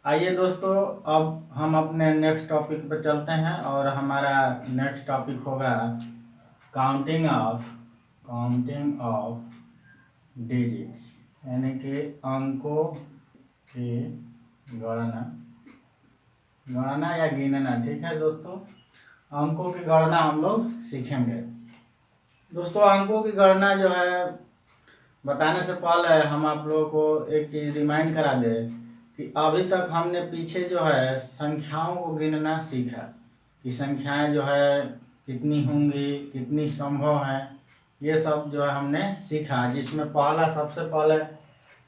आइए दोस्तों, अब हम अपने नेक्स्ट टॉपिक पर चलते हैं और हमारा नेक्स्ट टॉपिक होगा काउंटिंग ऑफ डिजिट्स, यानी कि अंकों की गणना गणना या गिनना। ठीक है दोस्तों, अंकों की गणना हम लोग सीखेंगे। दोस्तों, अंकों की गणना जो है बताने से पहले हम आप लोगों को एक चीज़ रिमाइंड करा दें कि अभी तक हमने पीछे जो है संख्याओं को गिनना सीखा कि संख्याएं जो है कितनी होंगी, कितनी संभव है, ये सब जो है हमने सीखा। जिसमें पहला सबसे पहले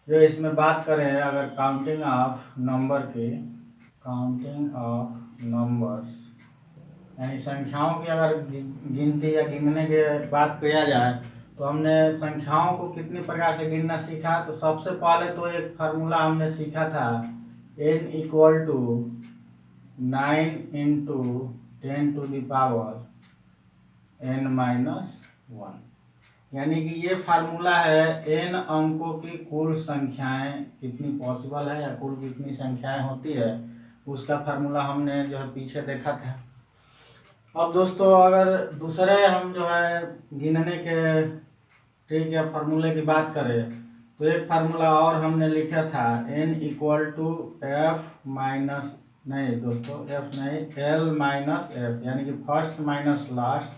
जो इसमें बात करें अगर काउंटिंग ऑफ नंबर्स यानी संख्याओं की अगर गिनती या गिनने की बात किया जाए तो हमने संख्याओं को कितनी प्रकार से गिनना सीखा। तो सबसे पहले तो एक फार्मूला हमने सीखा था, n equal to 9 into 10⁻n-1, यानी कि ये फार्मूला है n अंकों की कुल संख्याएं कितनी पॉसिबल है या कुल कितनी संख्याएं होती है, उसका फार्मूला हमने जो है पीछे देखा था। अब दोस्तों, अगर दूसरे हम जो है गिनने के ट्रिक या फार्मूले की बात करें तो एक फार्मूला और हमने लिखा था, n equal to L minus F, यानी कि फर्स्ट माइनस लास्ट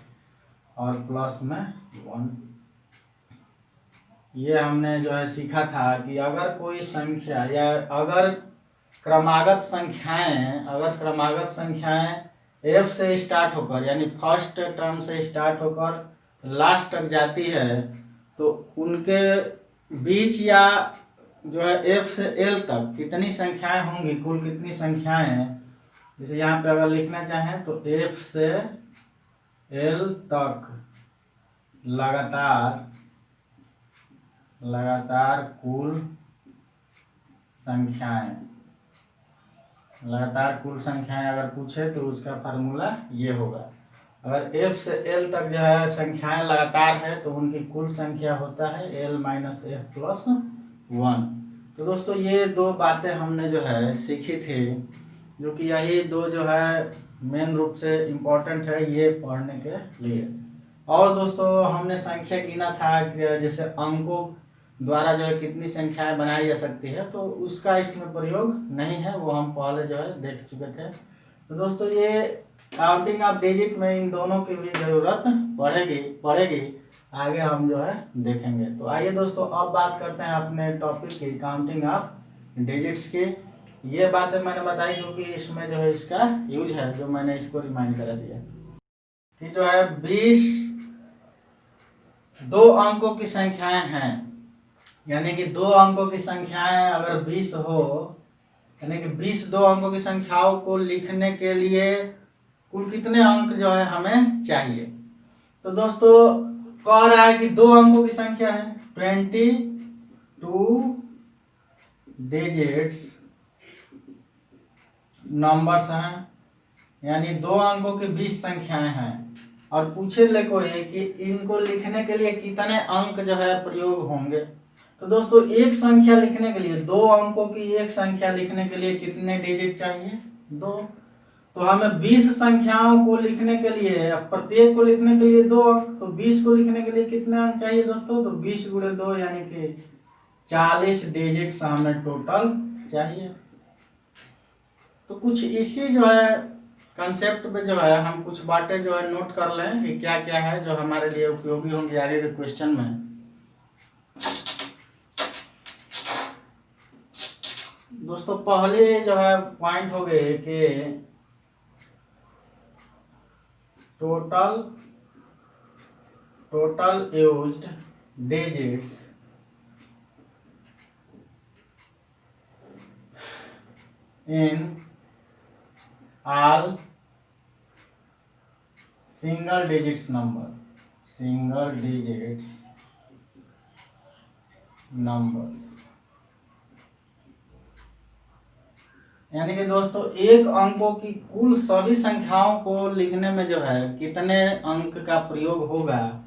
और प्लस में 1। ये हमने जो है सीखा था कि अगर कोई संख्या या अगर क्रमागत संख्याएं एफ से स्टार्ट होकर यानी फर्स्ट टर्म से स्टार्ट होकर लास्ट तक जाती है तो उनके बीच या जो है एफ से एल तक कितनी संख्याएं होंगी, कुल कितनी संख्याएं हैं। जैसे यहाँ पे अगर लिखना चाहें तो एफ से एल तक लगातार कुल संख्याएं अगर पूछे तो उसका फार्मूला ये होगा। अगर एफ से एल तक जो है संख्याएं लगातार है तो उनकी कुल संख्या होता है एल माइनस एफ प्लस 1। तो दोस्तों, ये दो बातें हमने जो है सीखी थी, जो कि यही दो जो है मेन रूप से इम्पोर्टेंट है ये पढ़ने के लिए। और दोस्तों, हमने संख्या गिना था जैसे अंकों द्वारा जो है कितनी संख्याएं बनाई जा सकती है, तो उसका इसमें प्रयोग नहीं है, वो हम पहले जो है देख चुके थे। तो दोस्तों, ये काउंटिंग ऑफ डिजिट में इन दोनों की भी जरूरत पड़ेगी आगे हम जो है देखेंगे। तो आइए दोस्तों, अब बात करते हैं अपने टॉपिक की, काउंटिंग ऑफ डिजिट्स की। ये बातें मैंने बताई क्योंकि इसमें जो है इसका यूज है, जो मैंने इसको रिमाइंड करा दिया कि जो है 20 दो अंकों की संख्याएं हैं, यानी कि दो अंकों की संख्याएं अगर 20 हो, यानी कि 20 दो अंकों की संख्याओं को लिखने के लिए कुल कितने अंक जो है हमें चाहिए। तो दोस्तों, कह रहा है कि दो अंकों की संख्या है 22 डिजिट्स नंबर्स हैं, यानी दो अंकों की 20 संख्याएं हैं और पूछे ले कोई कि इनको लिखने के लिए कितने अंक जो है प्रयोग होंगे। तो दोस्तों, एक संख्या लिखने के लिए, दो अंकों की एक संख्या लिखने के लिए कितने डिजिट चाहिए? 2। तो हमें 20 संख्याओं को लिखने के लिए, प्रत्येक को लिखने के लिए 2 अंक, तो 20 को लिखने के लिए कितने अंक चाहिए दोस्तों? तो 20 गुणे 2 यानी कि 40 डिजिट्स हमें टोटल चाहिए। तो कुछ इसी जो है कंसेप्ट में जो है हम कुछ बातें जो है नोट कर लें कि क्या क्या है जो हमारे लिए उपयोगी होंगी आगे के क्वेश्चन में। दोस्तों, पहले जो है पॉइंट हो गए कि total used digits in all single digits numbers, यानी कि दोस्तों, एक अंकों की कुल सभी संख्याओं को लिखने में जो है कितने अंक का प्रयोग होगा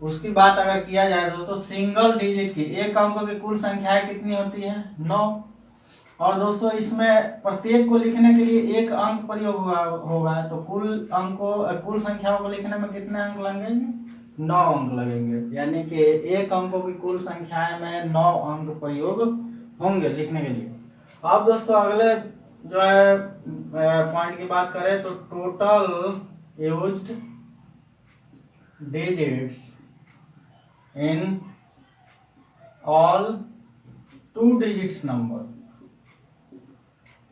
उसकी बात अगर किया जाए दोस्तों, सिंगल डिजिट की एक अंकों की कुल संख्याएं कितनी होती है? 9। और दोस्तों इसमें प्रत्येक को लिखने के लिए एक अंक प्रयोग होगा, तो कुल संख्याओं को लिखने में कितने अंक लगेंगे? 9 अंक लगेंगे, यानी कि एक अंकों की कुल संख्याएं में 9 अंक प्रयोग होंगे लिखने के लिए। अब दोस्तों अगले जो है पॉइंट की बात करें तो total used digits in all 2 digits number,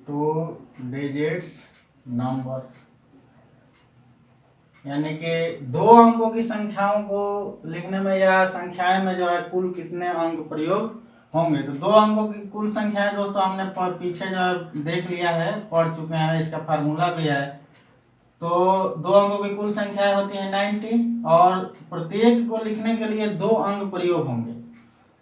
2 digits numbers, यानी कि 2 अंकों की संख्याओं को लिखने में या संख्याएं में जो है कुल कितने अंक प्रयोग होंगे। तो 2 अंकों की कुल संख्याएं दोस्तों हमने पीछे जो है देख लिया है, पढ़ चुके हैं, इसका फार्मूला भी है। तो 2 अंकों की कुल संख्याएं होती है 90 और प्रत्येक को लिखने के लिए 2 अंक प्रयोग होंगे।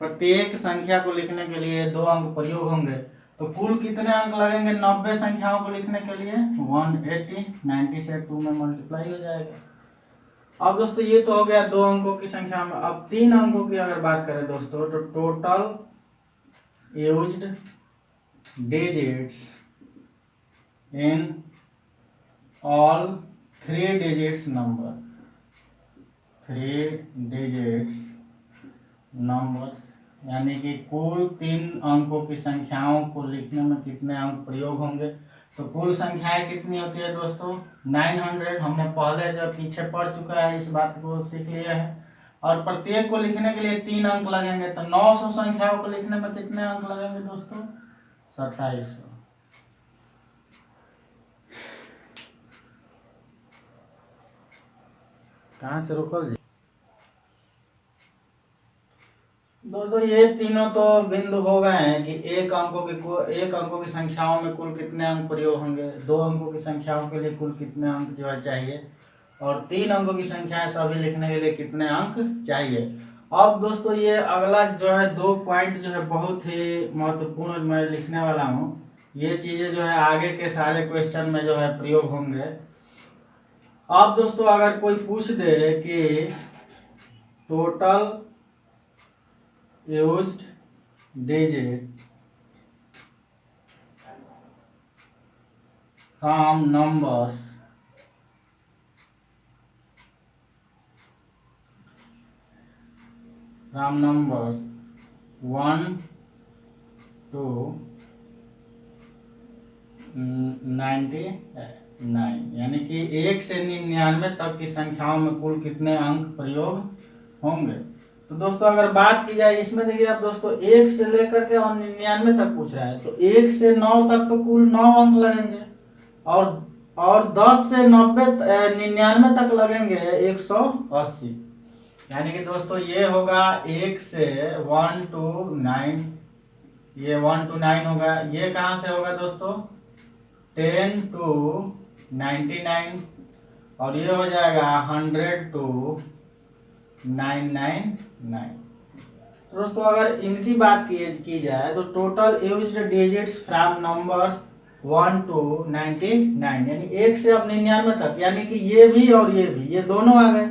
प्रत्येक संख्या को लिखने के लिए 2 अंक प्रयोग होंगे, तो कुल कितने अंक लगेंगे 90 संख्याओं को लिखने के लिए? 180, 90 से 2 में मल्टीप्लाई हो जाएगा। अब दोस्तों ये तो हो गया 2 अंकों की संख्या में। अब 3 अंकों की अगर बात करें दोस्तों तो total used digits in all 3 digits number, 3 digits numbers, यानी कि कुल 3 अंकों की संख्याओं को लिखने में कितने अंक प्रयोग होंगे। तो कुल संख्याएं कितनी होती है दोस्तों? 900। हमने पहले जो पीछे पढ़ चुका है, इस बात को सीख लिया है। और प्रत्येक को लिखने के लिए 3 अंक लगेंगे, तो 900 संख्याओं को लिखने में कितने अंक लगेंगे दोस्तों? 2700। कहाँ से रोकल जी? दोस्तों ये तीनों तो बिंदु हो गए हैं कि एक अंकों की संख्याओं में कुल कितने अंक प्रयोग होंगे, 2 अंकों की संख्याओं के लिए कुल कितने अंक जो है चाहिए, और 3 अंकों की संख्याएं सभी लिखने के लिए कितने अंक चाहिए। अब दोस्तों ये अगला जो है 2 पॉइंट जो है बहुत ही महत्वपूर्ण मैं लिखने वाला हूँ। ये चीजें जो है आगे के सारे क्वेश्चन में जो है प्रयोग होंगे। अब दोस्तों अगर कोई पूछ दे कि total used digit from numbers from numbers 1 to 99, यानी कि 1 से 99 तक की संख्याओं में कुल कितने अंक प्रयोग होंगे। तो दोस्तों अगर बात की जाए इसमें, देखिए आप दोस्तों 1 से लेकर के और 99 तक पूछ रहा है, तो 1 से 9 तक तो कुल 9 अंक लगेंगे, और 10 से 99 तक लगेंगे 180। यानी कि दोस्तों ये होगा 1 से 1 to 9, ये 1 to 9 होगा। ये कहाँ से होगा दोस्तों? 10 to 99, और ये हो जाएगा 100 to 999। तो दोस्तों अगर इनकी बात की जाए तो total used digits from numbers 1 to 99, यानी 1 से अब 99 तक, यानी कि ये भी और ये भी, ये दोनों आ गए।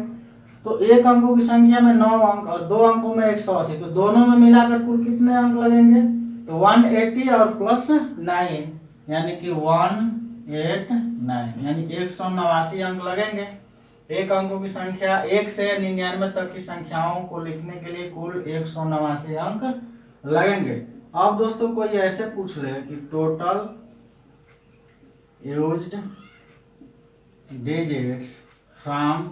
तो एक अंकों की संख्या में 9 अंक और 2 अंकों में 180, तो दोनों में मिलाकर कुल कितने अंक लगेंगे? तो 180 और प्लस 9, यानी कि 189, यानी 189 अंक लगेंगे। एक अंकों की संख्या 1 से 99 तक की संख्याओं को लिखने के लिए कुल 189 अंक लगेंगे। अब दोस्तों कोई ऐसे पूछ ले कि total used digits from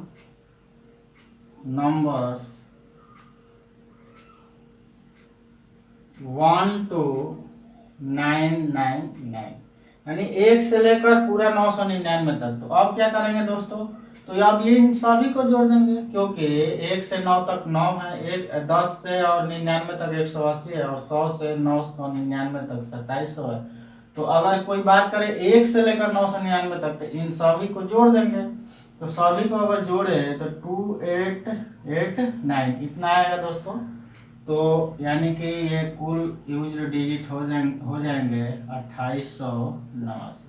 numbers 1 to 999, यानी 1 से लेकर पूरा 999 तक। तो अब क्या करेंगे दोस्तों? तो अब ये इन सभी को जोड़ देंगे, क्योंकि 1 से 9 तक 9 है, 10 से और 99 तक 180 है, और 100 से 999 तक 2700 है। तो अगर कोई बात करे 1 से लेकर 999 तक, तो इन सभी को जोड़ देंगे। तो सभी को अगर जोड़े तो 2889 इतना आएगा दोस्तों। तो यानी कि ये कुल यूज्ड डिजिट हो जाएंगे 2889।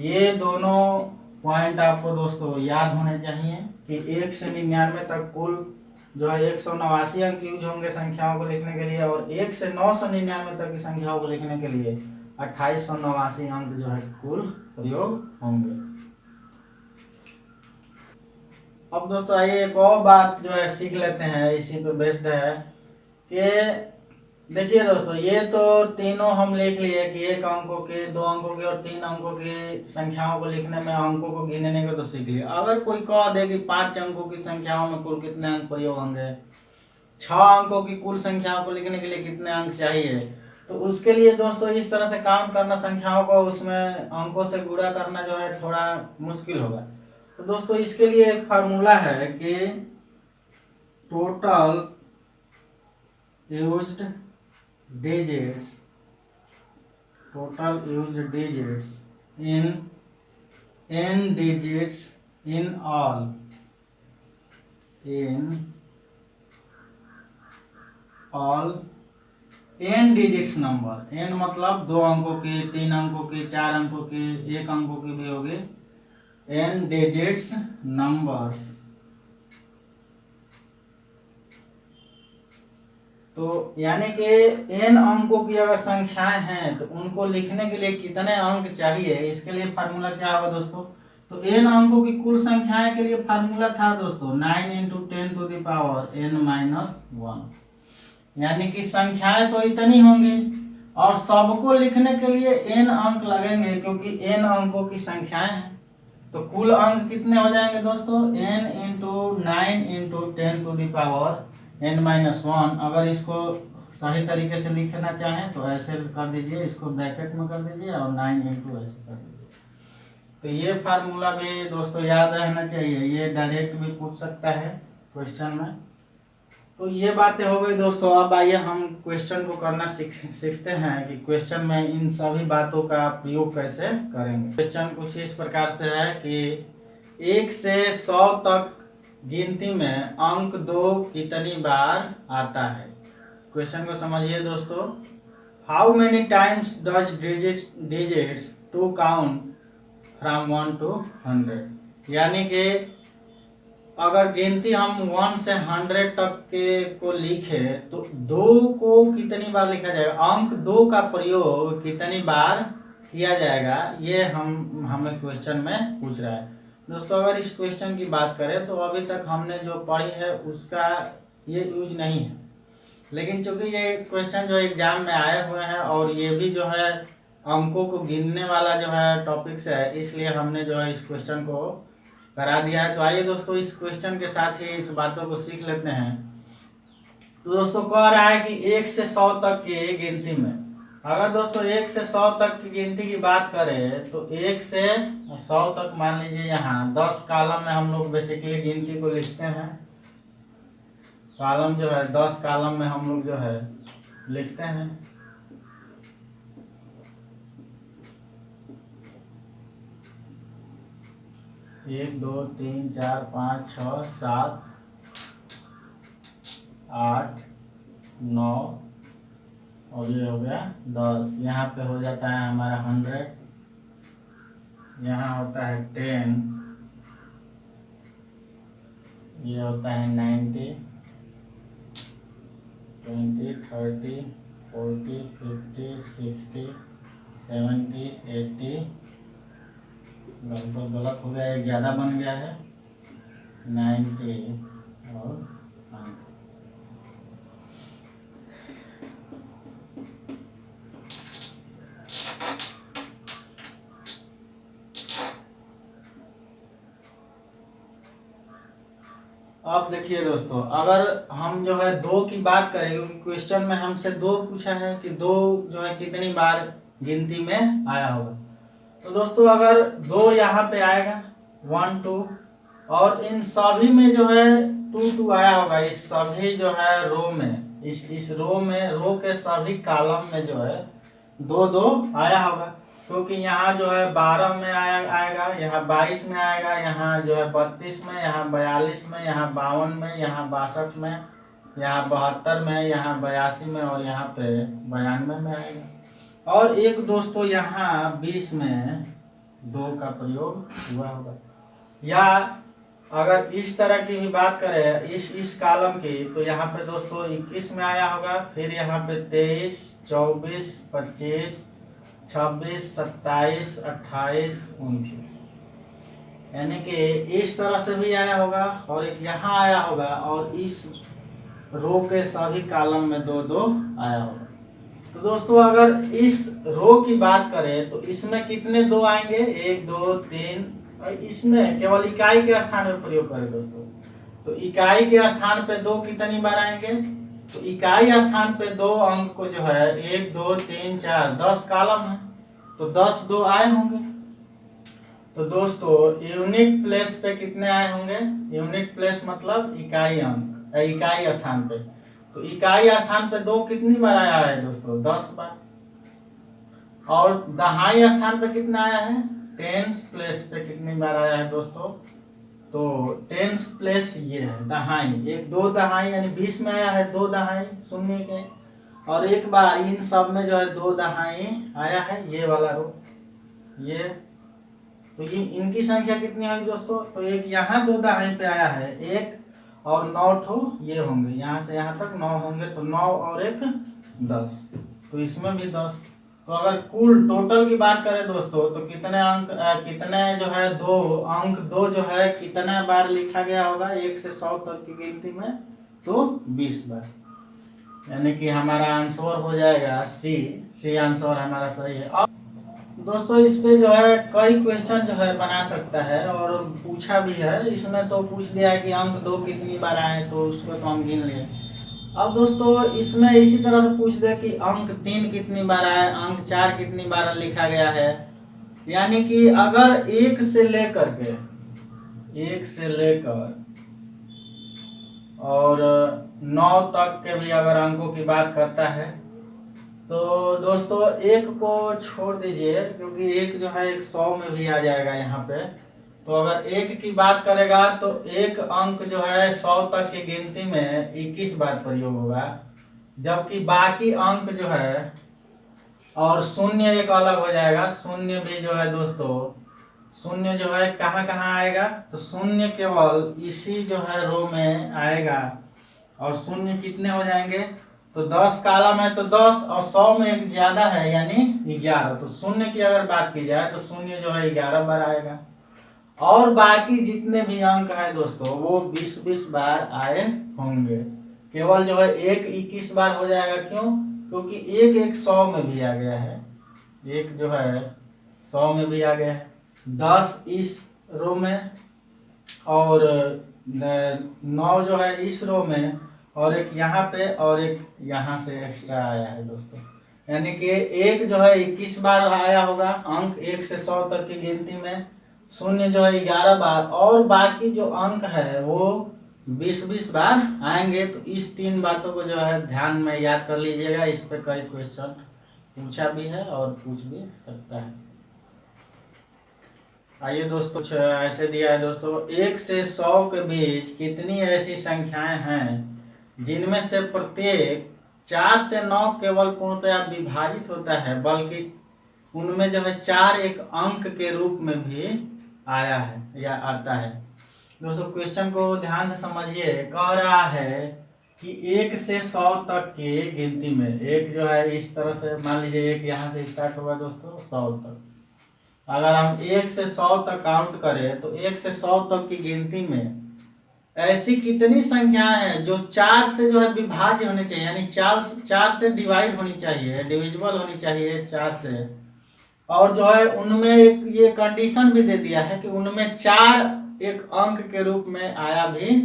ये दोनों पॉइंट आपको दोस्तों याद होने चाहिए कि 1 से 99 तक कुल जो है 189 अंक यूज होंगे संख्याओं को लिखने के लिए, और 1 से 999 तक की संख्याओं को लिखने के लिए 2889 अंक जो है कुल प्रयोग होंगे। अब दोस्तों आइए एक और बात जो है सीख लेते हैं, इसी पे बेस्ड है कि देखिए दोस्तों, ये तो तीनों हम लिख लिए कि एक अंकों के, दो अंकों के और तीन अंकों की संख्याओं को लिखने में अंकों को गिनने को तो सीख लिए। अगर कोई कह दे कि 5 अंकों की संख्याओं में कुल कितने अंक प्रयोग होंगे, 6 अंकों की कुल संख्याओं को लिखने के लिए कितने अंक चाहिए, तो उसके लिए दोस्तों इस तरह से काउंट करना संख्याओं को, उसमें अंकों से गुणा करना जो है थोड़ा मुश्किल होगा। तो दोस्तों इसके लिए एक फार्मूला है कि total used digits in n digits in all n digits number. n मतलब 2 अंकों के, 3 अंकों के, 4 अंकों के, 1 अंकों के भी हो गए n digits नंबर्स। तो यानी कि n अंकों की अगर संख्याएं हैं तो उनको लिखने के लिए कितने अंक चाहिए, इसके लिए फार्मूला क्या होगा दोस्तों। तो n अंकों की कुल संख्याएं के लिए फार्मूला था दोस्तों 9 × 10⁻n-1, यानी कि संख्याएं तो इतनी होंगी और सबको लिखने के लिए n अंक लगेंगे, क्योंकि n अंकों की संख्याएं हैं। तो कुल अंक कितने हो जाएंगे दोस्तों, n × 9 × 10⁻n-1। अगर इसको सही तरीके से लिखना चाहें तो ऐसे कर दीजिए, इसको ब्रैकेट में कर दीजिए और 9 ऐसे कर दीजिए। तो ये फार्मूला भी दोस्तों याद रहना चाहिए, ये डायरेक्ट भी पूछ सकता है क्वेश्चन में। तो ये बातें हो गई दोस्तों। अब आइए हम क्वेश्चन को करना सीखते हैं कि क्वेश्चन में इन सभी बातों का प्रयोग कैसे करेंगे। क्वेश्चन कुछ इस प्रकार से है कि 1 से 100 तक गिनती में अंक 2 कितनी बार आता है। क्वेश्चन को समझिए दोस्तों। How many times does digits two count from 1 to 100। यानी कि अगर गिनती हम 1 से 100 तक के को लिखे तो 2 को कितनी बार लिखा जाएगा, अंक 2 का प्रयोग कितनी बार किया जाएगा, ये हमें क्वेश्चन में पूछ रहा है दोस्तों। अगर इस क्वेश्चन की बात करें तो अभी तक हमने जो पढ़ी है उसका ये यूज नहीं है, लेकिन चूंकि ये क्वेश्चन जो एग्जाम में आए हुए हैं और ये भी जो है अंकों को गिनने वाला जो है टॉपिक्स है, इसलिए हमने जो है इस क्वेश्चन को करा दिया है। तो आइए दोस्तों इस क्वेश्चन के साथ ही इस बातों को सीख लेते हैं। तो दोस्तों कह रहा है कि 1 से 100 तक की गिनती में, अगर दोस्तों 1 से 100 तक की गिनती की बात करें तो 1 से 100 तक मान लीजिए यहाँ 10 कॉलम में हम लोग बेसिकली गिनती को लिखते हैं। कॉलम जो है 10 कॉलम में हम लोग जो है लिखते हैं। एक, दो, तीन, चार, 5, 6, 7, 8, 9 और ये हो गया 10। यहाँ पे हो जाता है हमारा 100, यहाँ होता है 10, ये होता है 90, 20, 30, 40, 50, 60, 70, 80, लगभग गलत हो गया, एक ज़्यादा बन गया है, 90 और 100। अब देखिए दोस्तों, अगर हम जो है 2 की बात करें, क्योंकि क्वेश्चन में हमसे 2 पूछा है कि 2 जो है कितनी बार गिनती में आया होगा। तो दोस्तों अगर 2 यहाँ पे आएगा 1, 2 और इन सभी में जो है 2, 2 आया होगा, इस सभी जो है रो में, इस रो में, रो के सभी कॉलम में जो है 2, 2 आया होगा, क्योंकि यहाँ जो है 12 में आएगा, यहाँ 22 में आएगा, यहाँ जो है 32 में, यहाँ 42 में, यहाँ 52 में, यहाँ 62 में, यहाँ 72 में, यहाँ 82 में और यहाँ पे 92 में आएगा। और एक दोस्तों यहाँ 20 में 2 का प्रयोग हुआ होगा। या अगर इस तरह की भी बात करें इस कॉलम की, तो यहाँ पे दोस्तों 21 में आया होगा, फिर यहाँ पे 23, 24, 25 26, 27, 28, 29, यानी कि इस तरह से भी आया होगा और एक यहाँ आया होगा और इस रो के सभी कॉलम में दो दो आया होगा। तो दोस्तों अगर इस रो की बात करें तो इसमें कितने दो आएंगे, 1 2 3, और इसमें केवल इकाई के स्थान में प्रयोग करें दोस्तों, तो इकाई के स्थान पे दो कितनी बार आएंगे, तो इकाई स्थान पे दो अंक को जो है 1 2 3 4 10 कॉलम है तो 10 दो आए होंगे। तो दोस्तों यूनिट प्लेस पे कितने आए होंगे, यूनिट प्लेस मतलब इकाई अंक इकाई स्थान पे, तो इकाई स्थान पे दो कितनी बार आया है दोस्तों, 10 बार। और दहाई स्थान पे कितना आया है, टेंस प्लेस पे कितनी बार आया है दोस्तों, तो टेंस प्लेस ये है दहाई, एक दो दहाई यानी 20 में आया है, दो दहाई शून्य के, और एक बार इन सब में जो है दो दहाई आया है, ये वाला रो ये, तो ये इनकी संख्या कितनी होगी दोस्तों, तो एक यहाँ दो दहाई पे आया है एक, और 9 ठो ये होंगे, यहाँ से यहाँ तक 9 होंगे, तो 9 और एक 10, तो इसमें भी 10। तो अगर कुल टोटल की बात करें दोस्तों तो कितने अंक कितने जो है दो अंक दो जो है कितने बार लिखा गया होगा 1 से 100 तक की गिनती में, तो 20 बार, यानी कि हमारा आंसर हो जाएगा सी आंसर हमारा सही है। अब दोस्तों इस पे जो है कई क्वेश्चन जो है बना सकता है और पूछा भी है, इसमें तो पूछ दिया है कि अंक दो कितनी बार आए, तो उसको तो हम गिन लिए। अब दोस्तों इसमें इसी तरह से पूछ दे कि अंक 3 कितनी बार आए, अंक 4 कितनी बार लिखा गया है, यानी कि अगर एक से लेकर और 9 तक के भी अगर अंकों की बात करता है, तो दोस्तों एक को छोड़ दीजिए क्योंकि एक जो है 100 में भी आ जाएगा यहाँ पे, तो अगर एक की बात करेगा तो एक अंक जो है 100 तक की गिनती में 21 बार प्रयोग होगा, जबकि बाकी अंक जो है और शून्य एक अलग हो जाएगा, शून्य भी जो है दोस्तों शून्य जो है कहाँ कहाँ आएगा, तो शून्य केवल इसी जो है रो में आएगा, और शून्य कितने हो जाएंगे, तो 10 कॉलम है तो 10 और 100 में एक ज्यादा है यानी 11, तो शून्य की अगर बात की जाए तो शून्य जो है 11 बार आएगा, और बाकी जितने भी अंक है दोस्तों वो 20-20 बार आए होंगे, केवल जो है एक 21 बार हो जाएगा, क्यों, क्योंकि एक 100 में भी आ गया है, एक जो है 100 में भी आ गया है, 10 इस रो में और 9 जो है इस रो में, और एक यहाँ पे और एक यहाँ से एक्स्ट्रा आया है दोस्तों, यानी कि एक जो है 21 बार आया होगा अंक 1 से 100 तक की गिनती में, शून्य जो है 11 बार, और बाकी जो अंक है वो 20-20 बार आएंगे। तो इस 3 बातों को जो है ध्यान में याद कर लीजिएगा, इस पे कई क्वेश्चन पूछा भी है और पूछ भी सकता है। आइए दोस्तों कुछ ऐसे दिया है दोस्तों, 1 से 100 के बीच कितनी ऐसी संख्याएं हैं जिनमें से प्रत्येक 4 से 9 केवल पूर्णतया विभाजित होता है, बल्कि उनमें जो है 4 एक अंक के रूप में भी आया है या आता है। दोस्तों क्वेश्चन को ध्यान से समझिए, कह रहा है कि 1 से 100 तक की गिनती में, एक जो है इस तरह से मान लीजिए, एक यहाँ से स्टार्ट होगा दोस्तों 100 तक, अगर हम 1 से 100 तक काउंट करें तो 1 से 100 तक की गिनती में ऐसी कितनी संख्याएं हैं जो 4 से जो है विभाज्य होनी चाहिए, यानी 4 से डिवाइड होनी चाहिए, डिविजिबल होनी चाहिए 4 से, और जो है उनमें एक ये कंडीशन भी दे दिया है कि उनमें 4 एक अंक के रूप में आया भी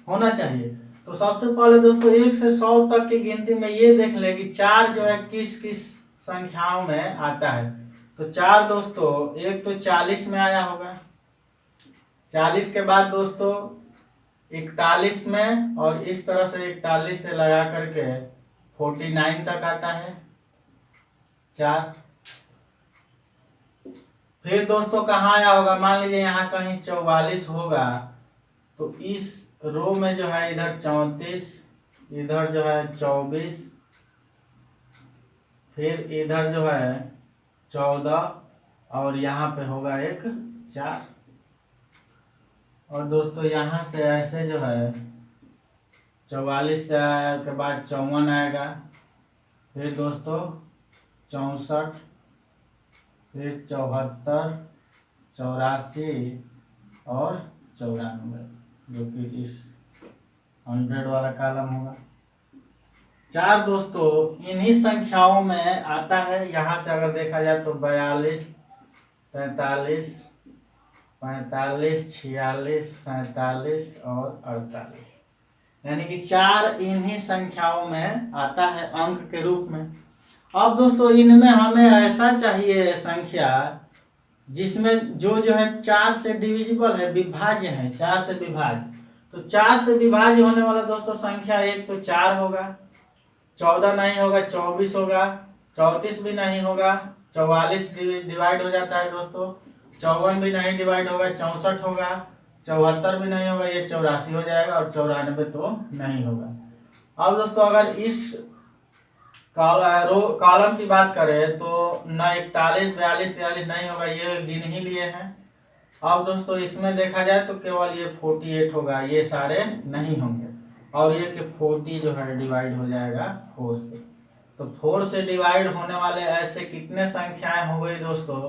होना चाहिए। तो सबसे पहले दोस्तों 1 से 100 तक की गिनती में ये देख ले कि 4 जो है किस किस संख्याओं में आता है, तो 4 दोस्तों एक तो 40 में आया होगा, 40 के बाद दोस्तों 41 में, और इस तरह से 41 से लगा करके 49 तक आता है 4। फिर दोस्तों कहाँ आया होगा, मान लीजिए यहाँ कहीं 44 होगा, तो इस रो में जो है इधर 34, इधर जो है 24, फिर इधर जो है 14, और यहाँ पे होगा एक 4, और दोस्तों यहाँ से ऐसे जो है 44 के बाद 54 आएगा, फिर दोस्तों 64, फिर 74, 84 और 94, जो कि इस 100 वाला कॉलम होगा। 4 दोस्तों इन्हीं संख्याओं में आता है। यहाँ से अगर देखा जाए तो 42, 43, 45, 46, 47 और 48, यानी कि 4 इन्हीं संख्याओं में आता है अंक के रूप में। अब दोस्तों इनमें हमें ऐसा चाहिए संख्या जिसमें जो है 4 से डिविजिबल है, विभाज्य है, 4 से विभाज्य। तो 4 से विभाज्य होने वाला दोस्तों संख्या एक तो 4 होगा, 14 नहीं होगा, 24 होगा, 34 भी नहीं होगा, 44 डिवाइड हो जाता है दोस्तों, 54 भी नहीं डिवाइड होगा, 64 होगा, 74 भी नहीं होगा, ये 84 हो जाएगा, और 94 तो नहीं होगा। अब दोस्तों अगर इस कॉलम की बात करें तो न 41, 42, 43 नहीं होगा, ये गिन ही लिए हैं। अब दोस्तों इसमें देखा जाए तो केवल ये 48 होगा, ये सारे नहीं होंगे, और ये कि 40 जो है डिवाइड हो जाएगा 4 से। तो 4 से डिवाइड होने वाले ऐसे कितने संख्याएं हो गई दोस्तों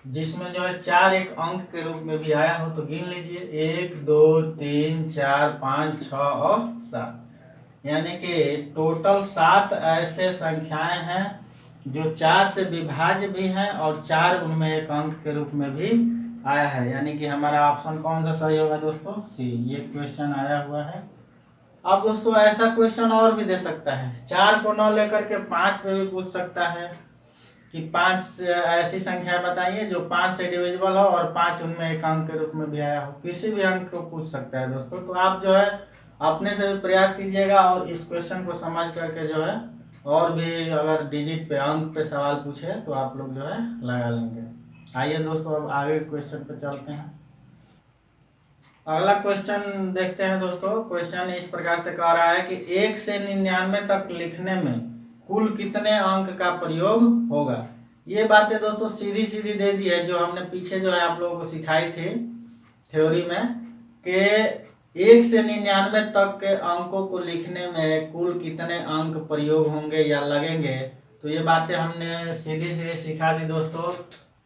जिसमें जो है 4 एक अंक के रूप में भी आया हो, तो गिन लीजिए 1, 2, 3, 4, 5, 6 और 7, यानी कि टोटल 7 ऐसे संख्याएं हैं जो 4 से विभाज्य भी हैं और 4 उनमें एक अंक के रूप में भी आया है, यानी कि हमारा ऑप्शन कौन सा सही होगा दोस्तों? सी। ये क्वेश्चन आया हुआ है। अब दोस्तों ऐसा क्वेश्चन और भी दे सकता है, 4 को न लेकर के 5 पे भी पूछ सकता है कि 5 ऐसी संख्या बताइए जो 5 से डिविजिबल हो और 5 उनमें एक अंक के रूप में भी आया हो। किसी भी अंक को पूछ सकता है दोस्तों। तो आप जो है अपने से भी प्रयास कीजिएगा और इस क्वेश्चन को समझ करके जो है और भी अगर डिजिट पे अंक पे सवाल पूछे तो आप लोग जो है लगा लेंगे। आइए दोस्तों अब आगे क्वेश्चन पे चलते हैं। अगला क्वेश्चन देखते हैं दोस्तों। क्वेश्चन इस प्रकार से कह रहा है कि 1 से 99 तक लिखने में कुल कितने अंक का प्रयोग होगा। ये बातें दोस्तों सीधी सीधी दे दी है जो हमने पीछे जो है आप लोगों को सिखाई थी थ्योरी में, कि 1 से 99 तक के अंकों को लिखने में कुल कितने अंक प्रयोग होंगे या लगेंगे। तो ये बातें हमने सीधी सीधी सिखा दी दोस्तों।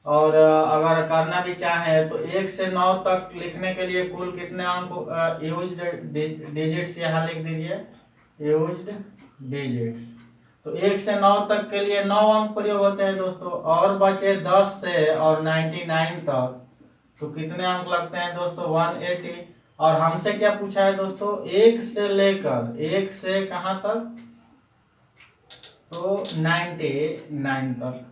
और अगर करना भी चाहे तो 1 से 9 तक लिखने के लिए कुल कितने अंक यूज्ड डिजिट्स यहाँ लिख दीजिए, यूज्ड डिजिट्स। तो 1 से 9 तक के लिए 9 अंक प्रयोग होते हैं दोस्तों, और बचे 10 से और 99 तक तो कितने अंक लगते हैं दोस्तों? 180। और हमसे क्या पूछा है दोस्तों? 1 से लेकर 1 से कहां तक? तो 99 तक।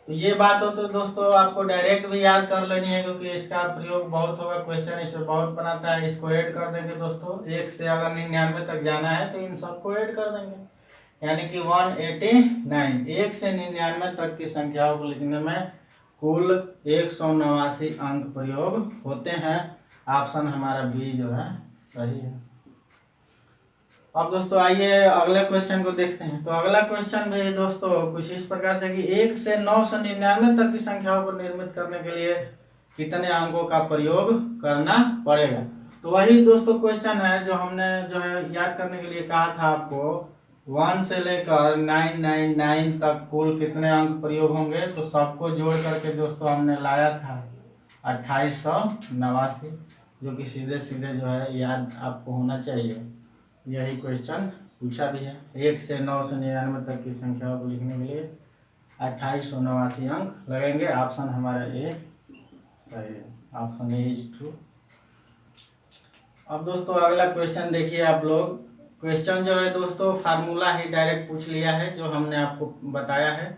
तो ये बात हो तो दोस्तों आपको डायरेक्ट भी याद कर लेनी है क्योंकि इसका प्रयोग बहुत होगा, क्वेश्चन इसमें बहुत बनाता है। इसको ऐड कर देंगे दोस्तों, 1 से अगर 99 तक जाना है तो इन सबको ऐड कर देंगे, यानी कि 189। 1 से 99 तक की संख्याओं को लिखने में कुल 189 अंक प्रयोग होते हैं। ऑप्शन हमारा बी जो है सही है। अब दोस्तों आइए अगले क्वेश्चन को देखते हैं। तो अगला क्वेश्चन भी दोस्तों कुछ इस प्रकार से कि 1 से 9 से 99 तक की संख्याओं को निर्मित करने के लिए कितने अंकों का प्रयोग करना पड़ेगा। तो वही दोस्तों क्वेश्चन है जो हमने जो है याद करने के लिए कहा था आपको, 1 से लेकर 999 तक कुल कितने अंक प्रयोग होंगे। तो सबको जोड़ करके दोस्तों हमने लाया था 2889, जो कि सीधे सीधे जो है याद आपको होना चाहिए। यही क्वेश्चन पूछा भी है। 1 से 9 से 99 तक की संख्याओं को लिखने के लिए 2889 अंक लगेंगे। ऑप्शन हमारा ए सही है, ऑप्शन ए इज ट्रू। अब दोस्तों अगला क्वेश्चन देखिए आप लोग। क्वेश्चन जो है दोस्तों फार्मूला ही डायरेक्ट पूछ लिया है जो हमने आपको बताया है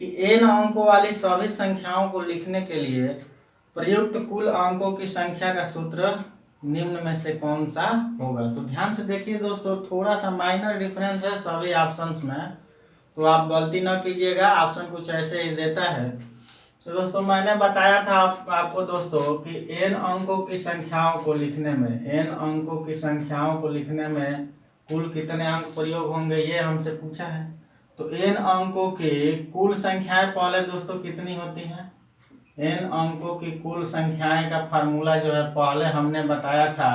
कि n अंकों वाली सभी संख्याओं को लिखने के लिए प्रयुक्त कुल अंकों की संख्या का सूत्र निम्न में से कौन सा होगा। तो ध्यान से देखिए दोस्तों, थोड़ा सा माइनर डिफरेंस है सभी ऑप्शंस में, तो आप गलती ना कीजिएगा। ऑप्शन कुछ ऐसे ही देता है। तो दोस्तों मैंने बताया था आपको दोस्तों कि n अंकों की संख्याओं को लिखने में, n अंकों की संख्याओं को लिखने में कुल कितने अंक प्रयोग होंगे, ये हमसे पूछा है। तो n अंकों की कुल संख्याएं पहले दोस्तों कितनी होती हैं? n अंकों की कुल संख्याएं का फार्मूला जो है पहले हमने बताया था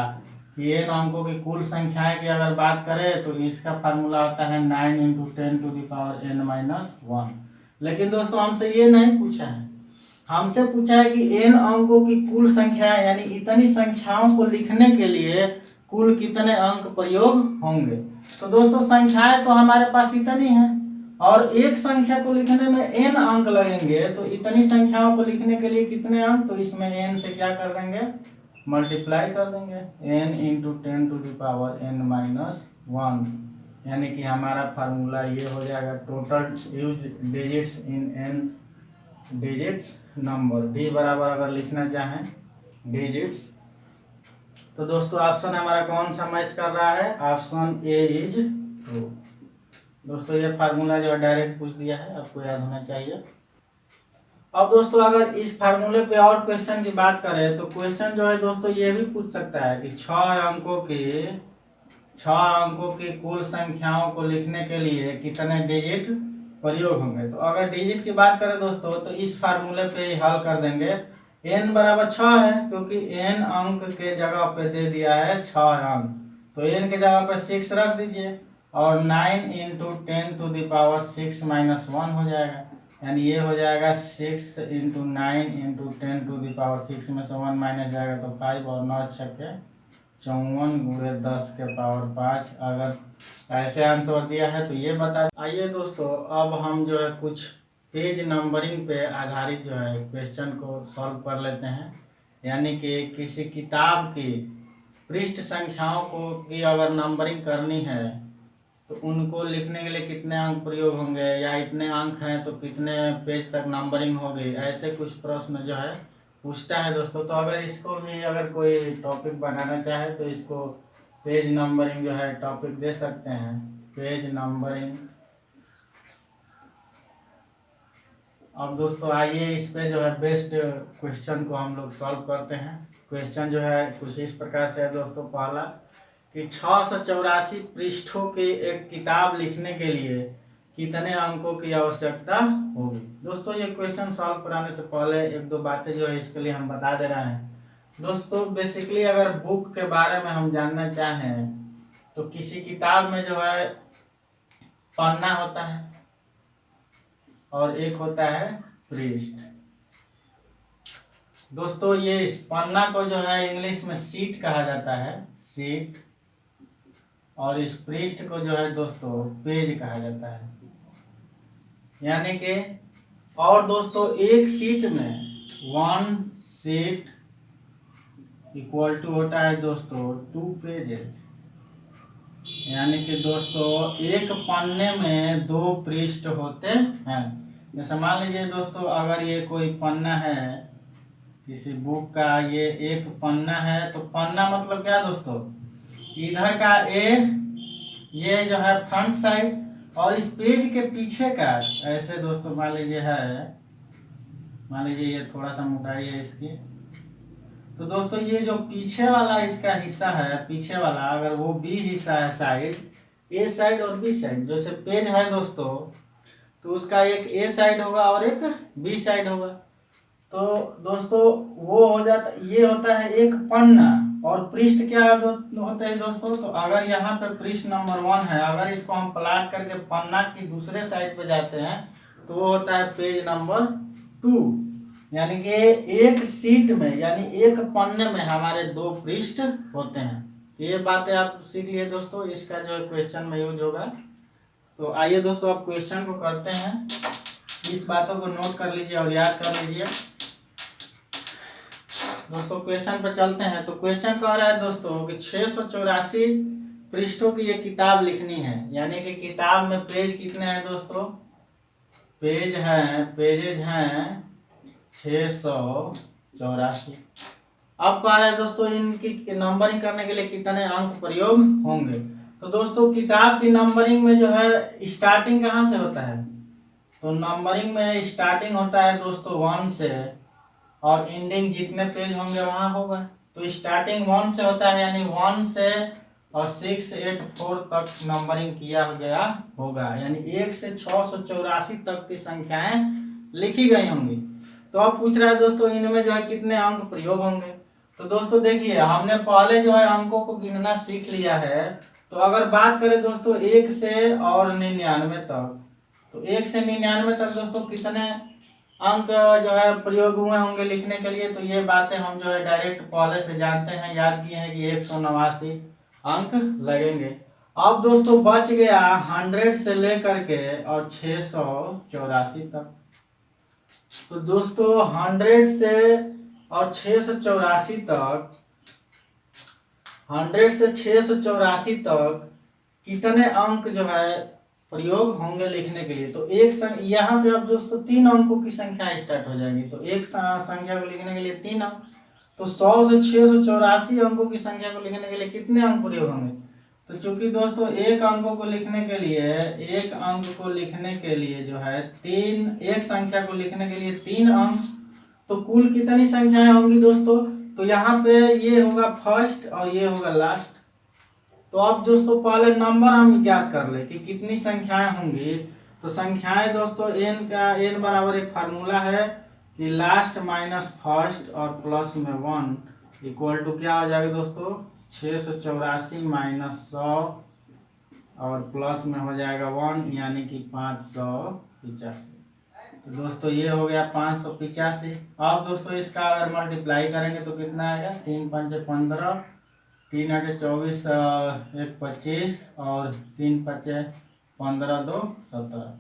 कि n अंकों की कुल संख्याएं की अगर बात करें तो इसका फार्मूला होता है 9 × 10⁻n - 1, लेकिन दोस्तों हमसे ये नहीं पूछा है, हमसे पूछा है कि n अंकों की कुल संख्या यानी इतनी संख्याओं को लिखने के लिए कुल कितने अंक प्रयोग होंगे। तो दोस्तों संख्याएं तो हमारे पास इतनी हैं और एक संख्या को लिखने में n अंक लगेंगे, तो इतनी संख्याओं को लिखने के लिए कितने अंक, तो इसमें n से क्या कर देंगे, मल्टीप्लाई कर देंगे, n इंटू 10⁻n-1, यानी कि हमारा फार्मूला ये हो जाएगा total use digits in n digits number. D बराबर अगर लिखना चाहें डिजिट्स, तो दोस्तों ऑप्शन हमारा कौन सा मैच कर रहा है, ऑप्शन ए इज ट्रू। दोस्तों ये फार्मूला जो है डायरेक्ट पूछ दिया है, आपको याद होना चाहिए। अब दोस्तों अगर इस फार्मूले पे और क्वेश्चन की बात करें तो क्वेश्चन जो है दोस्तों ये भी पूछ सकता है कि 6 अंकों की कुल संख्याओं को लिखने के लिए कितने डिजिट प्रयोग होंगे। तो अगर डिजिट की बात करें दोस्तों तो इस फार्मूले पे हल कर देंगे, n बराबर 6 है क्योंकि n अंक के जगह पे दे दिया है 6 अंक, तो n के जगह पे 6 रख दीजिए और 9 इंटू 10⁻6-1 हो जाएगा, यानी ये हो जाएगा 6 इंटू 9 इंटू 10⁻6 में से 1 माइनस जाएगा तो 5 और 9 छक्के 54 गुणे 10 के पावर 5। अगर ऐसे आंसर दिया है तो ये बता। आइए दोस्तों अब हम जो है कुछ पेज नंबरिंग पे आधारित जो है क्वेश्चन को सॉल्व कर लेते हैं, यानी कि किसी किताब की पृष्ठ संख्याओं को की अगर नंबरिंग करनी है तो उनको लिखने के लिए कितने अंक प्रयोग होंगे, या इतने अंक हैं तो कितने पेज तक नंबरिंग होगी, ऐसे कुछ प्रश्न जो है पूछता है दोस्तों। तो अगर इसको भी अगर कोई टॉपिक बनाना चाहे तो इसको पेज नंबरिंग जो है टॉपिक दे सकते हैं, पेज नंबरिंग। अब दोस्तों आइए इस पे जो है बेस्ट क्वेश्चन को हम लोग सॉल्व करते हैं। क्वेश्चन जो है कुछ इस प्रकार से है दोस्तों, पहला कि 684 पृष्ठों की एक किताब लिखने के लिए कितने अंकों की आवश्यकता होगी। दोस्तों ये क्वेश्चन सॉल्व कराने से पहले एक दो बातें जो है इसके लिए हम बता दे रहे हैं। दोस्तों बेसिकली अगर बुक के बारे में हम जानना चाहें तो किसी किताब में जो है पन्ना होता है और एक होता है पृष्ठ। दोस्तों ये इस पन्ना को जो है इंग्लिश में सीट कहा जाता है, सीट, और इस पृष्ठ को जो है दोस्तों पेज कहा जाता है, यानी कि। और दोस्तों एक सीट में 1 सीट इक्वल टू होता है दोस्तों 2 पेजेस, यानी कि दोस्तों एक पन्ने में 2 पृष्ठ होते हैं। जैसे मान लीजिए दोस्तों अगर ये कोई पन्ना है किसी बुक का, ये एक पन्ना है, तो पन्ना मतलब क्या दोस्तों, इधर का ये जो है फ्रंट साइड और इस पेज के पीछे का ऐसे दोस्तों मान लीजिए है, मान लीजिए ये थोड़ा सा मोटाई है इसकी, तो दोस्तों ये जो पीछे वाला इसका हिस्सा है, पीछे वाला अगर वो बी हिस्सा है साइड, ए साइड और बी साइड, जैसे पेज है दोस्तों तो उसका एक ए साइड होगा और एक बी साइड होगा। तो दोस्तों वो हो जाता, ये होता है एक पन्ना, और पृष्ठ क्या होता है दोस्तों, तो अगर यहाँ पे पृष्ठ नंबर 1 है, अगर इसको हम प्लाट करके पन्ना की दूसरे साइड पे जाते हैं तो वो होता है पेज नंबर 2, यानी कि एक सीट में यानी एक पन्ने में हमारे 2 पृष्ठ होते हैं। ये बातें आप सीख लिए दोस्तों, इसका जो है क्वेश्चन में यूज होगा। तो आइए दोस्तों अब क्वेश्चन को करते हैं, इस बातों को नोट कर लीजिए और याद कर लीजिए। दोस्तों क्वेश्चन पर चलते हैं। तो क्वेश्चन कह रहा है दोस्तों कि 684 पृष्ठों की ये किताब लिखनी है, यानी कि किताब में पेज कितने हैं दोस्तों, पेजेज हैं 684। अब कह रहा है दोस्तों इनकी नंबरिंग करने के लिए कितने अंक प्रयोग होंगे। तो दोस्तों किताब की नंबरिंग में जो है स्टार्टिंग कहाँ से होता है, तो नंबरिंग में स्टार्टिंग होता है दोस्तों 1 से और एंडिंग जितने पेज होंगे वहाँ होगा। तो स्टार्टिंग 1 से होता है, यानी 1 से और 684 तक नंबरिंग किया गया होगा, यानी 1 से 684 तक की संख्याएं लिखी गई होंगी। तो अब पूछ रहा है दोस्तों इनमें जो है कितने अंक प्रयोग होंगे। तो दोस्तों देखिए हमने पहले जो है अंकों को गिनना सीख लिया है। तो अगर बात करें दोस्तों 1 से और 99 तक, तो 1 से 99 तक दोस्तों कितने अंक जो है प्रयोग हुए होंगे लिखने के लिए, तो ये बातें हम जो है डायरेक्ट पहले से जानते हैं, याद किए हैं कि 189 अंक लगेंगे। अब दोस्तों बच गया 100 से लेकर के और 684 तक। तो दोस्तों 100 से और 684 तक, 100 से 684 तक कितने अंक जो है प्रयोग होंगे लिखने के लिए। तो एक यहाँ से अब दोस्तों 3 अंकों की संख्या स्टार्ट हो जाएगी। तो एक संख्या को लिखने के लिए 3 अंक, तो 100 से 684 अंकों की संख्या को लिखने के लिए कितने अंक प्रयोग होंगे। तो चूंकि दोस्तों एक अंकों को लिखने के लिए, एक अंक को लिखने के लिए जो है एक संख्या को लिखने के लिए 3 अंक, तो कुल कितनी संख्याएं होंगी दोस्तों। तो यहाँ पे ये होगा फर्स्ट और ये होगा लास्ट। तो अब दोस्तों पहले नंबर हम ज्ञात कर ले कि कितनी संख्याएं होंगी। तो संख्याएं दोस्तों n बराबर एक फार्मूला है कि लास्ट माइनस फर्स्ट और प्लस में 1 इक्वल टू क्या हो जाएगा दोस्तों 684 माइनस 100 और प्लस में हो जाएगा 1 यानी कि 585। तो दोस्तों ये हो गया 585। अब दोस्तों इसका अगर मल्टीप्लाई करेंगे तो कितना आएगा 3 5 15, 3 8 24, 1 25 और 3 5 15 2 17,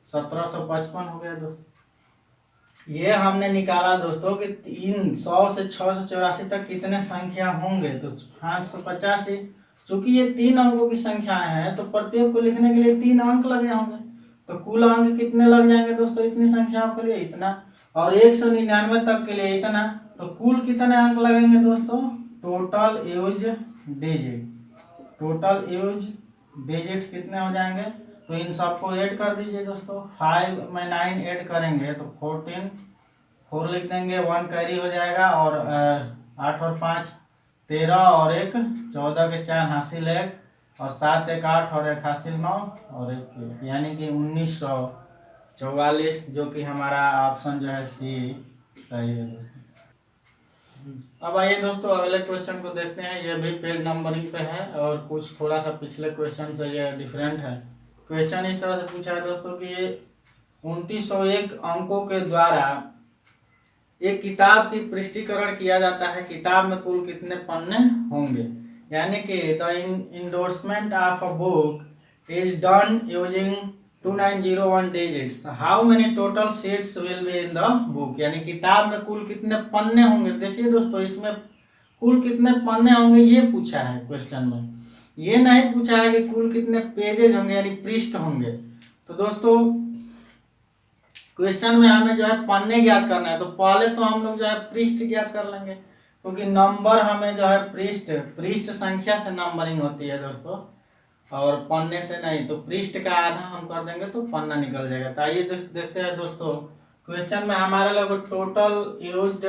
1755 हो गया दोस्तों। ये हमने निकाला दोस्तों कि 100 से 684 तक कितने संख्या होंगे। तो 585, चूंकि ये 3 अंकों की संख्याएं हैं तो प्रत्येक को लिखने के लिए 3 अंक लगे होंगे। तो कुल अंक कितने लग जाएंगे दोस्तों इतनी संख्याओं के लिए इतना, और 199 तक के लिए इतना। तो कुल कितने अंक लगेंगे दोस्तों, total use digit, total use digits कितने हो जाएंगे। तो इन सबको ऐड कर दीजिए दोस्तों। 5 में 9 ऐड करेंगे तो 14, 4 लिख देंगे, 1 कैरी हो जाएगा और 8 और 5 13 और 1 14 के 4 हासिल 1 और 7 1 8 और 1 हासिल 9 और 1 यानी कि 1944, जो कि हमारा ऑप्शन जो है सी सही है दोस्तों। अब आइए दोस्तों अगले क्वेश्चन को देखते हैं। ये भी पेज नंबरिंग पे है और कुछ थोड़ा सा पिछले क्वेश्चन से ये डिफरेंट है। क्वेश्चन इस तरह से पूछा है दोस्तों कि 2901 अंकों के द्वारा एक किताब की पृष्ठीकरण किया जाता है। किताब में कुल कितने पन्ने होंगे, यानी कि the endorsement of a book is done using 2901 digits, how many total sheets will be in the book, यानी किताब में कुल कितने पन्ने होंगे। देखिए दोस्तों इसमें कुल कितने पन्ने होंगे ये पूछा है क्वेश्चन में, ये नहीं पूछा है कि कुल कितने पेजेज होंगे यानी पृष्ठ होंगे। तो दोस्तों क्वेश्चन में हमें जो है पन्ने ज्ञात करना है, तो पहले तो हम लोग जो है पृष्ठ ज्ञात कर लेंगे, क्योंकि नंबर हमें जो है पृष्ठ संख्या से नंबरिंग होती है दोस्तों और पन्ने से नहीं। तो पृष्ठ का आधा हम कर देंगे तो पन्ना निकल जाएगा। तो आइए देखते हैं दोस्तों क्वेश्चन में हमारे लोग टोटल यूज्ड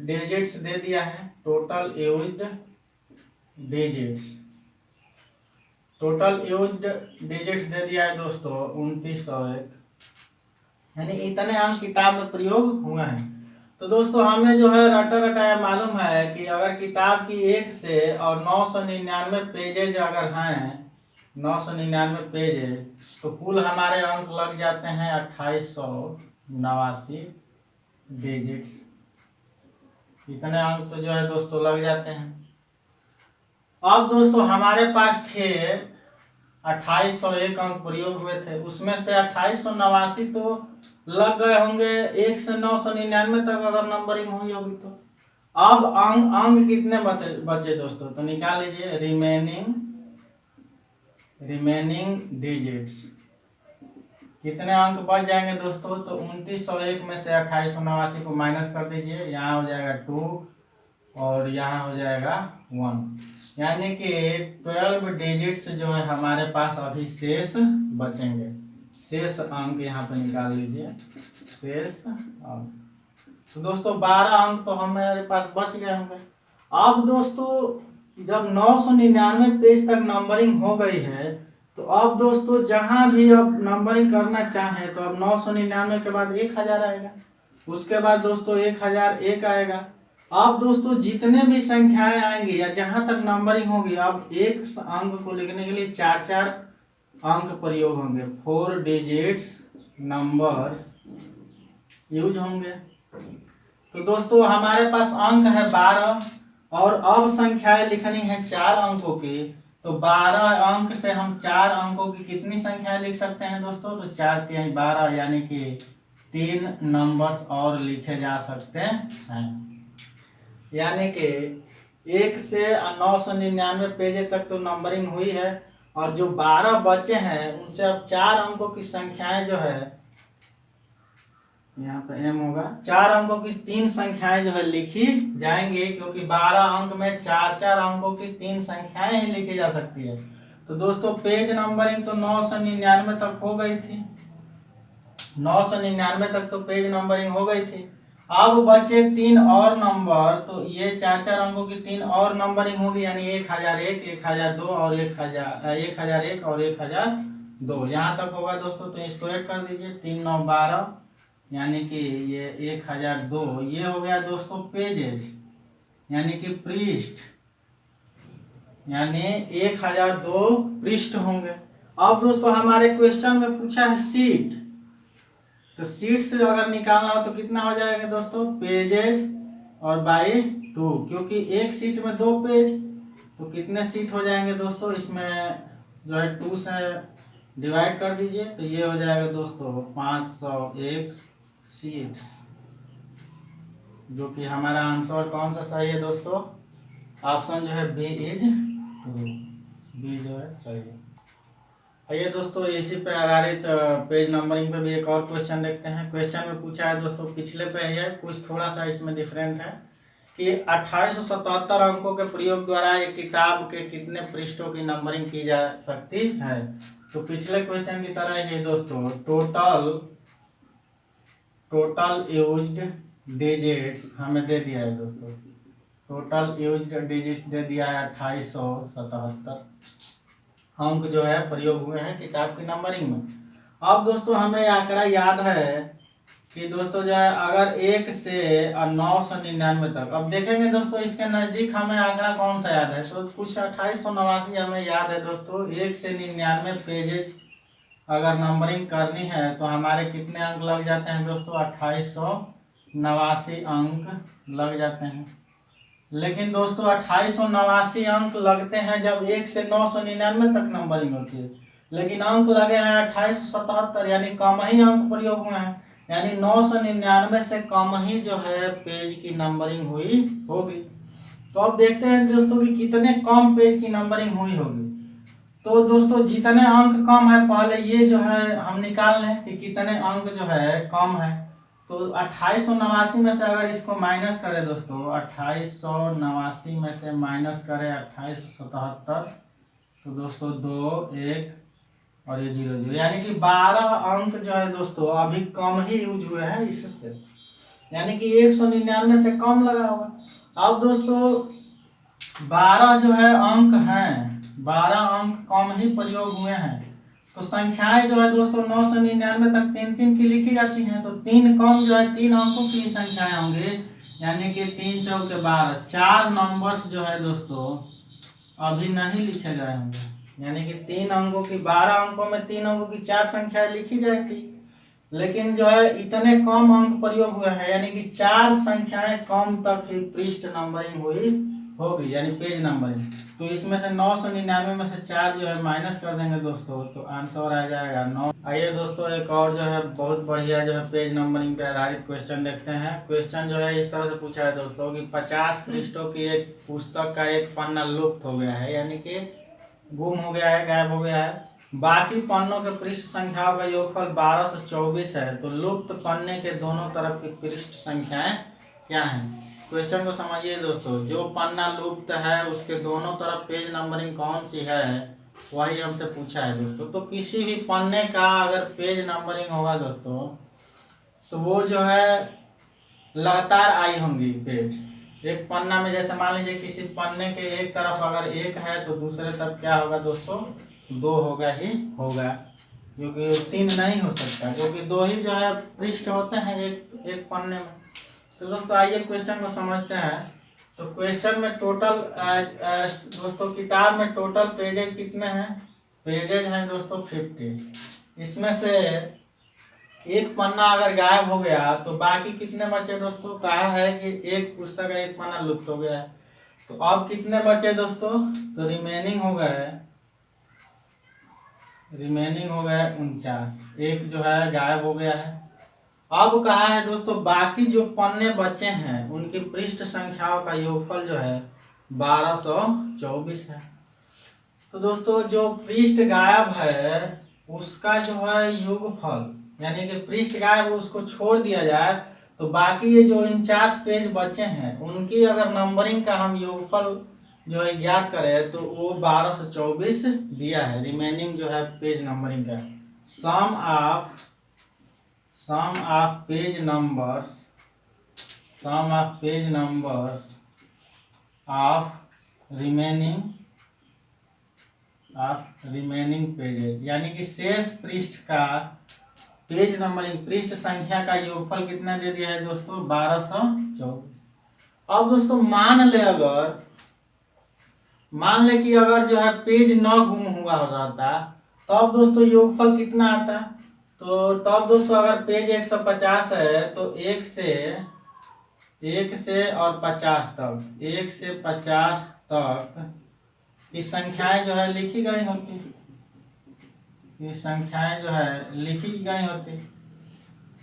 डिजिट्स दे दिया है। Total used digits, total used digits दे दिया है दोस्तों 2901, यानी इतने अंक किताब में प्रयोग हुए हैं। तो दोस्तों हमें जो है रटा रटाया मालूम है कि अगर किताब की 1 से और 999 पेजेज अगर हैं, 999 पेजेज, तो कुल हमारे अंक लग जाते हैं 2889 डिजिट्स। इतने अंक तो जो है दोस्तों लग जाते हैं। अब दोस्तों हमारे पास थे 2801 अंक प्रयोग हुए थे, उसमें से 2889 तो लग गए होंगे 1 से 999 तक अगर नंबरिंग हुई होगी तो। अब अंक कितने बचे दोस्तों, तो निकाल लीजिए रिमेनिंग डिजिट्स, कितने अंक बच जाएंगे दोस्तों। तो 2901 में से 2889 को माइनस कर दीजिए, यहाँ हो जाएगा 2 और यहाँ हो जाएगा 1, यानी कि 12 डिजिट्स जो है हमारे पास अभी शेष बचेंगे। शेष अंक यहाँ पे निकाल लीजिए, शेष अंक। तो दोस्तों 12 अंक तो हमारे पास बच गए होंगे। अब दोस्तों जब 999 पेज तक नंबरिंग हो गई है, तो अब दोस्तों जहां भी अब नंबरिंग करना चाहें तो अब 999 के बाद 1000 आएगा, उसके बाद दोस्तों 1001 आएगा। अब दोस्तों जितने भी संख्याएं आएंगी या जहां तक नंबरिंग होगी, अब एक अंक को लिखने के लिए 4 4 अंक प्रयोग होंगे। 4 डिजिट्स नंबर्स यूज होंगे। तो दोस्तों हमारे पास अंक है 12 और अब संख्याएं लिखनी है 4 अंकों की। तो 12 अंक से हम 4 अंकों की कितनी संख्याएं लिख सकते हैं दोस्तों? तो 4 तिहाई 12 यानी कि 3 नंबर्स और लिखे जा सकते हैं। यानी कि 1 से 999 पेज तक तो नंबरिंग हुई है और जो 12 बचे हैं उनसे अब 4 अंकों की संख्याएं जो है, यहाँ पे m होगा, 4 अंकों की 3 संख्याएं जो है लिखी जाएंगी, क्योंकि 12 अंक में 4 अंकों की 3 संख्याएं ही लिखी जा सकती है। तो दोस्तों पेज नंबरिंग तो 999 तक हो गई थी, 999 तक तो पेज नंबरिंग हो गई थी। अब बचे 3 और नंबर, तो ये 4 अंकों की 3 और नंबरिंग होगी, यानी 1001, 1002 और 1001 और 1002 यहाँ तक होगा दोस्तों। तो इसको ऐड कर दीजिए, 3 9 12 यानी कि ये 1002 ये हो गया दोस्तों पेजेज, यानी कि पृष्ठ, यानी 1002 पृष्ठ होंगे। अब दोस्तों हमारे क्वेश्चन में पूछा है सीट, तो सीट से अगर निकालना हो तो कितना हो जाएगा दोस्तों? पेजेज और बाई 2, क्योंकि एक सीट में 2 पेज, तो कितने सीट हो जाएंगे दोस्तों? इसमें जो है 2 से डिवाइड कर दीजिए, तो ये हो जाएगा दोस्तों 501 सीट्स, जो कि हमारा आंसर कौन सा सही है दोस्तों? ऑप्शन जो है बी इज 2, बी जो है सही है। आइए दोस्तों इसी पे आधारित पेज नंबरिंग पे भी एक और क्वेश्चन देखते हैं। क्वेश्चन में पूछा है दोस्तों, पिछले पे है, कुछ थोड़ा सा इसमें डिफरेंट है कि 2877 अंकों के प्रयोग द्वारा एक किताब के कितने पृष्ठों की नंबरिंग की जा सकती है। तो पिछले क्वेश्चन की तरह ही दोस्तों टोटल यूज्ड डिजिट्स हमें दे दिया है दोस्तों, टोटल यूज्ड डिजिट्स दे दिया है 2877 अंक जो है प्रयोग हुए हैं किताब की नंबरिंग में। अब दोस्तों हमें आंकड़ा याद है कि दोस्तों जो है अगर 1 से 999 तक, अब देखेंगे दोस्तों इसके नजदीक हमें आंकड़ा कौन सा याद है, तो कुछ 2889 हमें याद है दोस्तों। 1 से 99 पेजेज अगर नंबरिंग करनी है तो हमारे कितने अंक लग जाते हैं दोस्तों? 2889 अंक लग जाते हैं। लेकिन दोस्तों 2889 अंक लगते हैं जब 1 से 999 तक नंबरिंग होती है, लेकिन अंक लगे हैं 2877, यानी कम ही अंक प्रयोग हुए हैं, यानी 999 से कम ही जो है पेज की नंबरिंग हुई होगी। तो अब देखते हैं दोस्तों कि कितने कम पेज की नंबरिंग हुई होगी। तो दोस्तों जितने अंक कम है पहले ये जो है हम निकाल लें कि कितने अंक जो है कम है। तो 2889 में से अगर इसको माइनस करें दोस्तों, 2889 में से माइनस करें 2877, तो दोस्तों 2 1 और ये 0 0, यानी कि 12 अंक जो है दोस्तों अभी कम ही यूज हुए हैं इससे, यानी कि 199 से कम लगा होगा। अब दोस्तों 12 जो है अंक हैं, 12 अंक कम ही प्रयोग हुए हैं, तो संख्याएं जो है दोस्तों 999 तक 3 की लिखी जाती हैं, तो 3 कम जो है 3 अंकों की संख्याएं होंगी, यानी कि 3 चौके 12, 4 नंबर्स जो है दोस्तों अभी नहीं लिखे गए होंगे, यानी कि 3 अंकों की 12 अंकों में 3 अंकों की 4 संख्याएं लिखी जाएगी, लेकिन जो है इतने कम अंक प्रयोग हुए हैं, यानी कि 4 संख्याएं कम तक ही पृष्ठ नंबरिंग हुई होगी, यानी पेज नंबरिंग। तो इसमें से 999 में से 4 जो है माइनस कर देंगे दोस्तों, तो आंसर आ जाएगा 9। आइए दोस्तों एक और जो है बहुत बढ़िया जो है पेज नंबरिंग पे आधारित क्वेश्चन देखते हैं। क्वेश्चन जो है इस तरह से पूछा है दोस्तों कि 50 पृष्ठों की एक पुस्तक का एक पन्ना लुप्त हो गया है, यानी कि गुम हो गया है, गायब हो गया है। बाकी पन्नों के पृष्ठ संख्याओं का योगफल 1224 है, तो लुप्त पन्ने के दोनों तरफ की पृष्ठ संख्याएं क्या हैं? क्वेश्चन को समझिए दोस्तों, जो पन्ना लुप्त है उसके दोनों तरफ पेज नंबरिंग कौन सी है वही हमसे पूछा है दोस्तों। तो किसी भी पन्ने का अगर पेज नंबरिंग होगा दोस्तों तो वो जो है लगातार आई होंगी पेज। एक पन्ना में जैसे मान लीजिए किसी पन्ने के एक तरफ अगर 1 है तो दूसरे तरफ क्या होगा दोस्तों? 2 होगा ही होगा, क्योंकि 3 नहीं हो सकता, क्योंकि 2 ही जो है पृष्ठ होते हैं एक पन्ने में। तो दोस्तों आइए क्वेश्चन को समझते हैं। तो क्वेश्चन में टोटल दोस्तों किताब में टोटल पेजेज कितने हैं? पेजेज हैं दोस्तों 50। इसमें से एक पन्ना अगर गायब हो गया तो बाकी कितने बचे दोस्तों? कहा है कि एक पुस्तक का एक पन्ना लुप्त हो गया है, तो अब कितने बचे दोस्तों? तो रिमेनिंग हो गए 49, एक जो है गायब हो गया है। अब कहा है दोस्तों बाकी जो पन्ने बचे हैं उनकी पृष्ठ संख्याओं का योगफल जो है 1224 है। तो दोस्तों जो पृष्ठ गायब है उसका जो है योगफल, यानी कि पृष्ठ गायब उसको छोड़ दिया जाए तो बाकी ये जो 49 पेज बचे हैं उनकी अगर नंबरिंग का हम योगफल जो है ज्ञात करें तो वो 1224 दिया है। रिमेनिंग जो है पेज नंबरिंग का sum of page numbers of remaining pages, यानी कि शेष पृष्ठ का पेज नंबरिंग पृष्ठ संख्या का योगफल कितना दे दिया है दोस्तों? 1224। अब दोस्तों मान ले कि अगर जो है पेज न गुम हुआ रहता तब दोस्तों योगफल कितना आता? तो तब दोस्तों अगर पेज 150 है तो 1 से और 50 तक, 1 से 50 तक की संख्याएं जो है लिखी गई होती, ये संख्याएं जो है लिखी गई होती।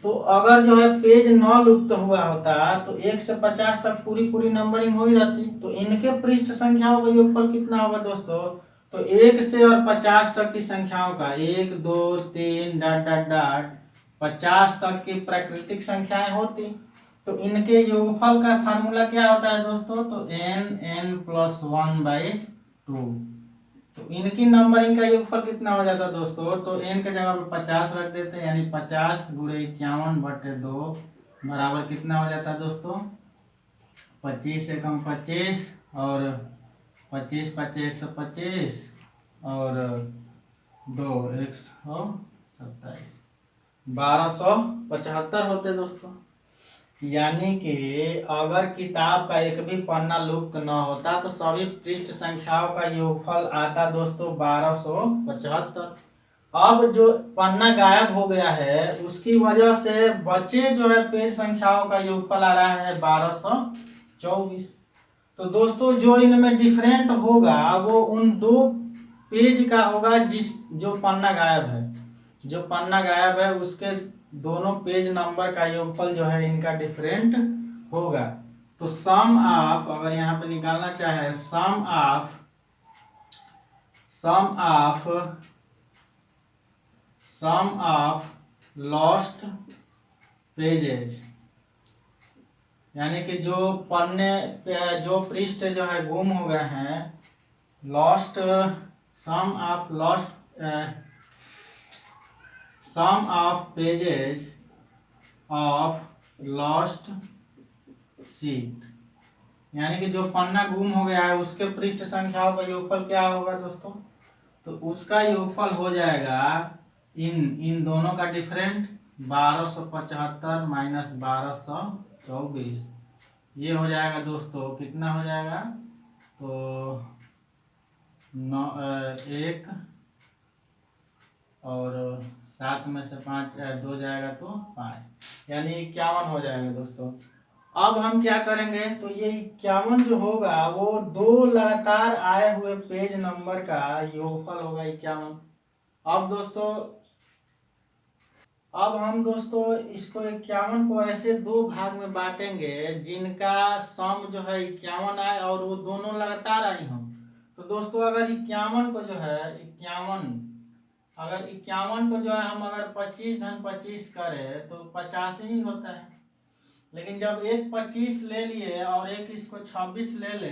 तो अगर जो है पेज 9 लुप्त हुआ होता तो 1 से 50 तक पूरी नंबरिंग हो ही रहती, तो इनके पृष्ठ संख्याओं का योगफल कितना होगा दोस्तों? तो 1 से और 50 तक की संख्याओं का 1 2 3 डॉट डॉट डॉट 50 तक की प्राकृतिक संख्याएं होती, तो इनके योगफल का फार्मूला क्या होता है दोस्तों? तो n+1/2। तो इनकी नंबरिंग का योगफल कितना हो जाता है दोस्तों? तो n के जगह पे 50 रख देते हैं, यानी 50 गुणे 51/2 बराबर कितना हो जाता है दोस्तों? 25 एकम 25 और 25 25 125 और 2 127 1275 होते दोस्तों। यानी कि अगर किताब का एक भी पन्ना लुप्त न होता तो सभी पृष्ठ संख्याओं का योगफल आता दोस्तों 1275। अब जो पन्ना गायब हो गया है उसकी वजह से बचे जो है पेज संख्याओं का योगफल आ रहा है 1224। तो दोस्तों जो इनमें डिफरेंट होगा वो उन दो पेज का होगा जो पन्ना गायब है, जो पन्ना गायब है उसके दोनों पेज नंबर का योगफल जो है इनका डिफरेंट होगा। तो सम ऑफ, अगर यहाँ पे निकालना चाहे सम ऑफ लॉस्ट पेजेज, यानी कि जो पृष्ठ जो है गुम हो गए हैं, sum of pages of lost sheet, यानी कि जो पन्ना गुम हो गया है उसके पृष्ठ संख्याओं का योगफल क्या होगा दोस्तों? तो उसका योगफल हो जाएगा इन दोनों का डिफरेंट 1275 माइनस 1224, ये हो जाएगा दोस्तों कितना हो जाएगा? तो 1 और 7 में से 5 2 जाएगा तो 5, यानी 51 हो जाएगा दोस्तों। अब हम क्या करेंगे? तो ये 51 जो होगा वो दो लगातार आए हुए पेज नंबर का योगफल होगा 51। अब हम दोस्तों इसको 51 को ऐसे दो भाग में बांटेंगे जिनका सम जो है 51 आए और वो दोनों लगातार आई हों। तो दोस्तों अगर 51 को जो है 51 को जो है हम अगर 25 धन 25 करें तो 50 ही होता है, लेकिन जब एक 25 ले लिए और एक इसको 26 ले ले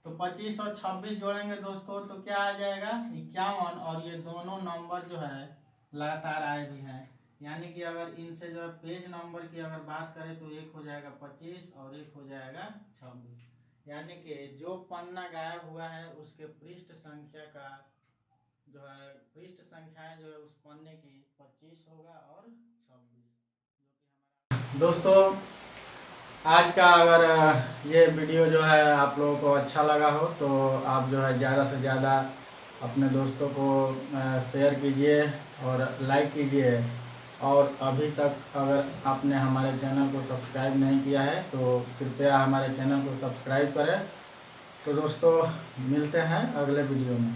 तो 25 और 26 जोड़ेंगे दोस्तों तो क्या आ जाएगा? 51, और ये दोनों नंबर जो है लगातार आए भी हैं, यानी कि अगर इनसे जो है पेज नंबर की अगर बात करें तो एक हो जाएगा 25 और एक हो जाएगा 26, यानी कि जो पन्ना गायब हुआ है उसके पृष्ठ संख्या का जो है पृष्ठ संख्याएं जो है उस पन्ने की 25 होगा और 26। दोस्तों आज का अगर ये वीडियो जो है आप लोगों को अच्छा लगा हो तो आप जो है ज़्यादा से ज़्यादा अपने दोस्तों को शेयर कीजिए और लाइक कीजिए, और अभी तक अगर आपने हमारे चैनल को सब्सक्राइब नहीं किया है तो कृपया हमारे चैनल को सब्सक्राइब करें। तो दोस्तों मिलते हैं अगले वीडियो में।